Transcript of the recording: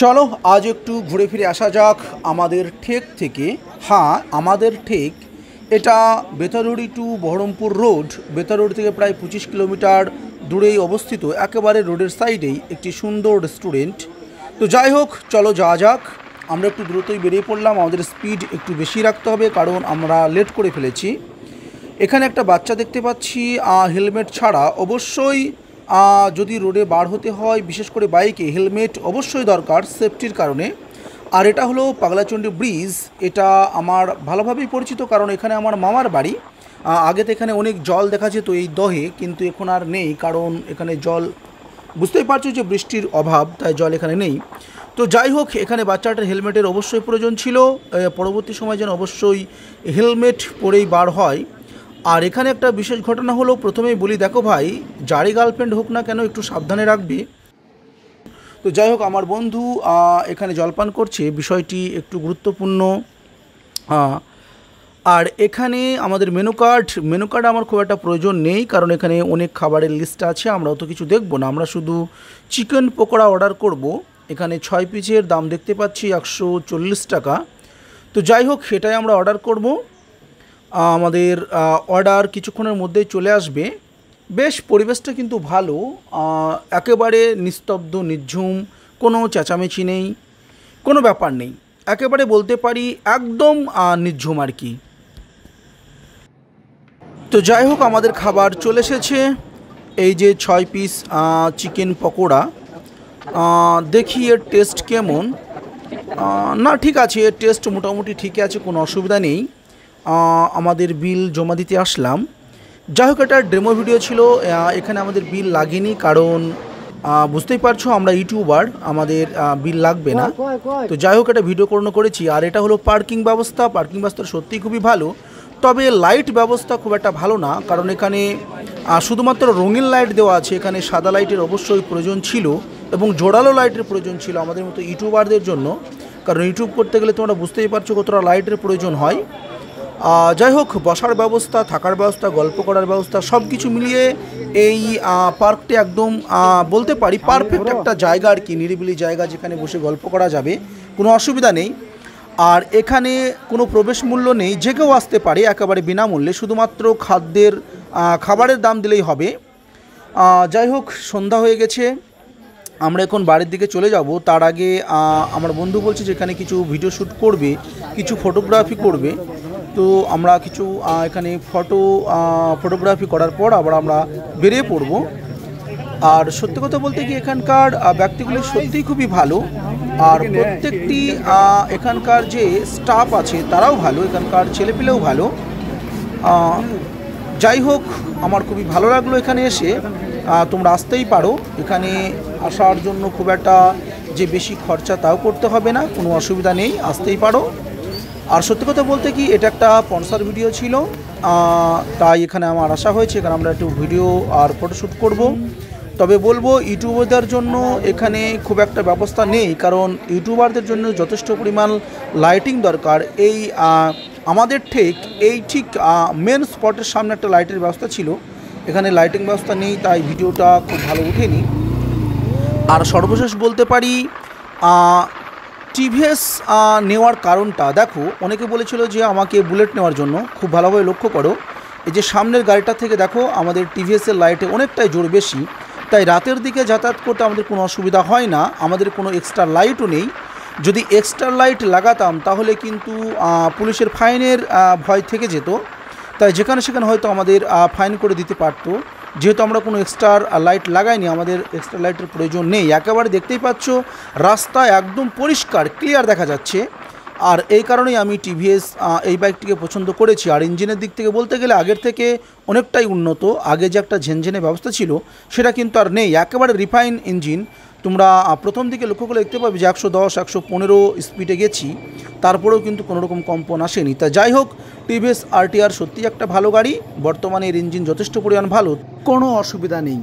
চলো আজ একটু ঘুরে ফিরে আসা যাক আমাদের ঠেক থেকে। হ্যাঁ, আমাদের ঠেক এটা বেতারুড়ি টু বহরমপুর রোড, বেতারুড়ি থেকে প্রায় 25 কিলোমিটার দূরেই অবস্থিত, একেবারে রোডের সাইডেই একটি সুন্দর রেস্টুরেন্ট। তো যাই হোক, চলো যাওয়া যাক। আমরা একটু দ্রুতই বেরিয়ে পড়লাম, আমাদের স্পিড একটু বেশি রাখতে হবে কারণ আমরা লেট করে ফেলেছি। এখানে একটা বাচ্চা দেখতে পাচ্ছি হেলমেট ছাড়া। অবশ্যই যদি রোডে বার হতে হয়, বিশেষ করে বাইকে, হেলমেট অবশ্যই দরকার সেফটির কারণে। আর এটা হলো পাগলাচণ্ডী ব্রিজ। এটা আমার ভালোভাবেই পরিচিত কারণ এখানে আমার মামার বাড়ি। আগে তো এখানে অনেক জল দেখা যেত এই দহে, কিন্তু এখন আর নেই কারণ এখানে জল, বুঝতেই পারছো যে বৃষ্টির অভাব, তাই জল এখানে নেই। তো যাই হোক, এখানে বাচ্চাটার হেলমেটের অবশ্যই প্রয়োজন ছিল। পরবর্তী সময় যেন অবশ্যই হেলমেট পরেই বার হয়। আর এখানে একটা বিশেষ ঘটনা হলো, প্রথমেই বলি, দেখো ভাই, যারই গার্লফ্রেন্ড হোক না কেন একটু সাবধানে রাখবে। তো যাই হোক, আমার বন্ধু এখানে জলপান করছে, বিষয়টি একটু গুরুত্বপূর্ণ। আর এখানে আমাদের মেনু কার্ড আমার খুব একটা প্রয়োজন নেই কারণ এখানে অনেক খাবারের লিস্ট আছে, আমরা অত কিছু দেখব না। আমরা শুধু চিকেন পকোড়া অর্ডার করব। এখানে 6 পিসের দাম দেখতে পাচ্ছি 140 টাকা। তো যাই হোক, সেটাই আমরা অর্ডার করব। আমাদের অর্ডার কিছুক্ষণের মধ্যেই চলে আসবে। বেশ পরিবেশটা কিন্তু ভালো, একেবারে নিস্তব্ধ, নিঝুম, কোনো চেঁচামেচি নেই, কোনো ব্যাপার নেই, একেবারে বলতে পারি একদম নিঝুম আর কি। তো যাই হোক, আমাদের খাবার চলে এসেছে। এই যে 6 পিস চিকেন পকোড়া। দেখি এর টেস্ট কেমন। না, ঠিক আছে, এর টেস্ট মোটামুটি ঠিকই আছে, কোনো অসুবিধা নেই। আমাদের বিল জমা দিতে আসলাম। যাই হোক, এটা ডেমো ভিডিও ছিল, এখানে আমাদের বিল লাগেনি কারণ বুঝতেই পারছো আমরা ইউটিউবার, আমাদের বিল লাগবে না। তো যাই হোক, এটা ভিডিও করেছি। আর এটা হলো পার্কিং ব্যবস্থা সত্যিই খুবই ভালো, তবে লাইট ব্যবস্থা খুব একটা ভালো না কারণ এখানে শুধুমাত্র রঙিন লাইট দেওয়া আছে। এখানে সাদা লাইটের অবশ্যই প্রয়োজন ছিল এবং জোরালো লাইটের প্রয়োজন ছিল আমাদের মতো ইউটিউবারদের জন্য, কারণ ইউটিউব করতে গেলে তোমরা বুঝতেই পারছো কতটা লাইটের প্রয়োজন হয়। যাই হোক, বসার ব্যবস্থা, থাকার ব্যবস্থা, গল্প করার ব্যবস্থা, সব কিছু মিলিয়ে এই পার্কটি একদম বলতে পারি পারফেক্ট একটা জায়গা আর কি, নিরিবিলি জায়গা যেখানে বসে গল্প করা যাবে, কোনো অসুবিধা নেই। আর এখানে কোনো প্রবেশ মূল্য নেই, যে কেউ আসতে পারে একেবারে বিনামূল্যে, শুধুমাত্র খাবারের দাম দিলেই হবে। যাই হোক, সন্ধ্যা হয়ে গেছে, আমরা এখন বাড়ির দিকে চলে যাব। তার আগে আমার বন্ধু বলছে যে এখানে কিছু ভিডিও শ্যুট করবে, কিছু ফটোগ্রাফি করবে। তো আমরা কিছু এখানে ফটোগ্রাফি করার পর আবার আমরা বেরিয়ে পড়ব। আর সত্যি কথা বলতে কি, এখানকার ব্যক্তিগুলি সত্যিই খুবই ভালো। আর প্রত্যেকটি এখানকার যে স্টাফ আছে তারাও ভালো, এখানকার ছেলেপিলেও ভালো। যাই হোক, আমার খুবই ভালো লাগলো এখানে এসে। তোমরা আসতেই পারো, এখানে আসার জন্য খুব একটা যে বেশি খরচা তাও করতে হবে না, কোনো অসুবিধা নেই, আসতেই পারো। আর সত্যি কথা বলতে কি, এটা একটা স্পন্সর ভিডিও ছিল, তাই এখানে আমার আসা হয়েছে, এখানে আমরা একটু ভিডিও আর ফটোশ্যুট করব। তবে বলবো, ইউটিউবারদের জন্য এখানে খুব একটা ব্যবস্থা নেই কারণ ইউটিউবারদের জন্য যথেষ্ট পরিমাণ লাইটিং দরকার। আমাদের ঠিক মেন স্পটের সামনে একটা লাইটের ব্যবস্থা ছিল, এখানে লাইটিং ব্যবস্থা নেই, তাই ভিডিওটা খুব ভালো ওঠেনি। আর সর্বশেষ বলতে পারি, টিভিএস নেওয়ার কারণটা দেখো, অনেকে বলেছিল যে আমাকে বুলেট নেওয়ার জন্য। খুব ভালোভাবে লক্ষ্য করো, এই যে সামনের গাড়িটা থেকে দেখো আমাদের টিভিএসের লাইটে অনেকটাই জোর বেশি, তাই রাতের দিকে যাতায়াত করতে আমাদের কোনো অসুবিধা হয় না। আমাদের কোনো এক্সট্রা লাইটও নেই। যদি এক্সট্রা লাইট লাগাতাম তাহলে কিন্তু পুলিশের ফাইনের ভয় থেকে যেত, তাই যেখানে সেখানে হয়তো আমাদের ফাইন করে দিতে পারতো। যেহেতু আমরা কোনো এক্সট্রা লাইট লাগাইনি, আমাদের এক্সট্রা লাইটের প্রয়োজন নেই। একেবারে দেখতেই পাচ্ছ রাস্তা একদম পরিষ্কার ক্লিয়ার দেখা যাচ্ছে। আর এই কারণেই আমি টিভিএস এই বাইকটিকে পছন্দ করেছি। আর ইঞ্জিনের দিক থেকে বলতে গেলে আগের থেকে অনেকটাই উন্নত। আগে যে একটা ঝেনঝেনে ব্যবস্থা ছিল সেটা কিন্তু আর নেই, একেবারে রিফাইন ইঞ্জিন। তোমরা প্রথম দিকে লক্ষ্য করে দেখতে পাবে যে 110 115 স্পিডে গেছি, তারপরেও কিন্তু কোনোরকম কম্পন আসেনি। তা যাই হোক, টিভিএস RTR সত্যিই একটা ভালো গাড়ি, বর্তমানে এর ইঞ্জিন যথেষ্ট পরিমাণ ভালো, কোনো অসুবিধা নেই।